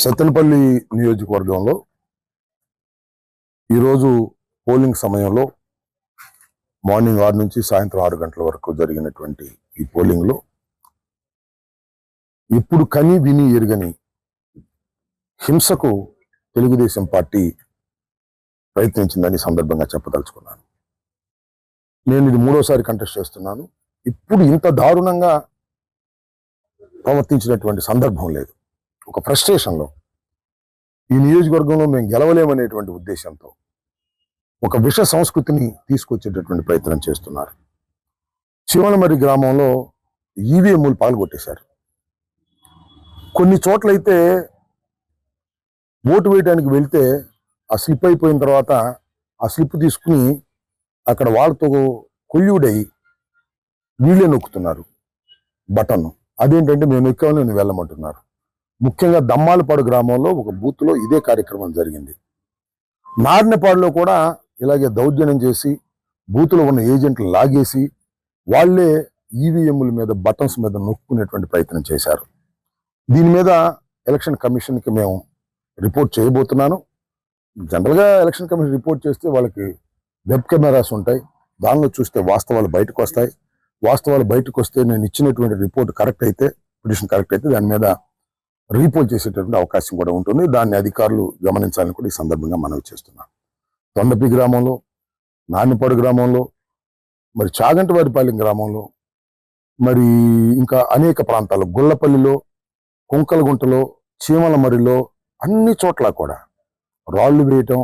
సత్తెనపల్లి నియోజకవర్గంలో ఈరోజు పోలింగ్ సమయంలో మార్నింగ్ 6 నుంచి సాయంత్రం 6 గంటల వరకు జరిగినటువంటి ఈ పోలింగ్లో ఇప్పుడు కని విని ఎరుగని హింసకు తెలుగుదేశం పార్టీ ప్రయత్నించిందని సందర్భంగా చెప్పదలుచుకున్నాను. నేను ఇది 3వసారి కంటెస్ట్ చేస్తున్నాను. ఇప్పుడు ఇంత దారుణంగా ప్రవర్తించినటువంటి సందర్భం లేదు. ఒక ఫ్రస్ట్రేషన్లో ఈ నియోజకవర్గంలో మేము గెలవలేమనేటువంటి ఉద్దేశంతో ఒక విష సంస్కృతిని తీసుకొచ్చేటటువంటి ప్రయత్నం చేస్తున్నారు. శివనమరి గ్రామంలో ఈవీఎంలు పాల్గొట్టేశారు. కొన్ని చోట్లయితే ఓటు వేయడానికి వెళ్తే ఆ స్లిప్ అయిపోయిన తర్వాత ఆ స్లిప్ తీసుకుని అక్కడ వాళ్ళతో కొల్యూడై వీళ్ళే నొక్కుతున్నారు బటన్ను. అదేంటంటే మేము ఎక్కామని నేను వెళ్ళమంటున్నారు. ముఖ్యంగా దమ్మాలపాడు గ్రామంలో ఒక బూత్లో ఇదే కార్యక్రమం జరిగింది. నార్నపాడులో కూడా ఇలాగే దౌర్జన్యం చేసి బూత్లో ఉన్న ఏజెంట్లు లాగేసి వాళ్లే ఈవీఎంల మీద బటన్స్ మీద నొక్కునేటువంటి ప్రయత్నం చేశారు. దీని మీద ఎలక్షన్ కమిషన్కి మేము రిపోర్ట్ చేయబోతున్నాను. జనరల్గా ఎలక్షన్ కమిషన్ రిపోర్ట్ చేస్తే వాళ్ళకి వెబ్ కెమెరాస్ ఉంటాయి. దానిలో చూస్తే వాస్తవాలు బయటకు వస్తాయి. వాస్తవాలు బయటకు వస్తే నేను ఇచ్చినటువంటి రిపోర్ట్ కరెక్ట్ అయితే, పిటిషన్ కరెక్ట్ అయితే దాని మీద రీపోల్ చేసేటటువంటి అవకాశం కూడా ఉంటుంది. దాన్ని అధికారులు గమనించాలని కూడా ఈ సందర్భంగా మనవి చేస్తున్నాను. తొండపి గ్రామంలో, నానిపాడు గ్రామంలో, మరి చాగంటివారిపాలెం గ్రామంలో, మరి ఇంకా అనేక ప్రాంతాల్లో, గుళ్ళపల్లిలో, కుంకలగుంటలో, చీమలమరిలో అన్ని చోట్ల కూడా రాళ్లు వేయటం,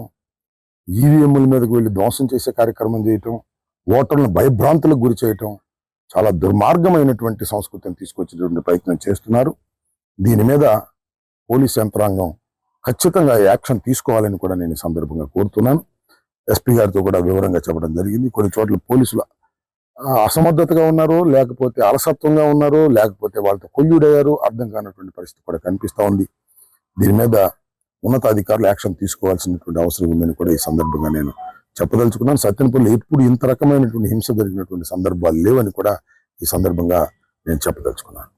ఈవీఎంల మీదకి వెళ్ళి ధ్వంసం చేసే కార్యక్రమం చేయటం, ఓటర్లను భయభ్రాంతులకు గురి చేయటం, చాలా దుర్మార్గమైనటువంటి సంస్కృతిని తీసుకొచ్చేటువంటి ప్రయత్నం చేస్తున్నారు. దీని మీద పోలీస్ యంత్రాంగం ఖచ్చితంగా యాక్షన్ తీసుకోవాలని కూడా నేను ఈ సందర్భంగా కోరుతున్నాను. ఎస్పీ గారితో కూడా వివరంగా చెప్పడం జరిగింది. కొన్ని చోట్ల పోలీసులు అసమర్థతగా ఉన్నారో, లేకపోతే అలసత్వంగా ఉన్నారో, లేకపోతే వాళ్ళతో కొల్లుడయ్యారో అర్థం కానటువంటి పరిస్థితి కూడా కనిపిస్తూ ఉంది. దీని మీద ఉన్నతాధికారులు యాక్షన్ తీసుకోవాల్సినటువంటి అవసరం ఉందని కూడా ఈ సందర్భంగా నేను చెప్పదలుచుకున్నాను. సత్తెనపల్లి ఎప్పుడు ఇంత రకమైనటువంటి హింస జరిగినటువంటి సందర్భాలు లేవని కూడా ఈ సందర్భంగా నేను చెప్పదలుచుకున్నాను.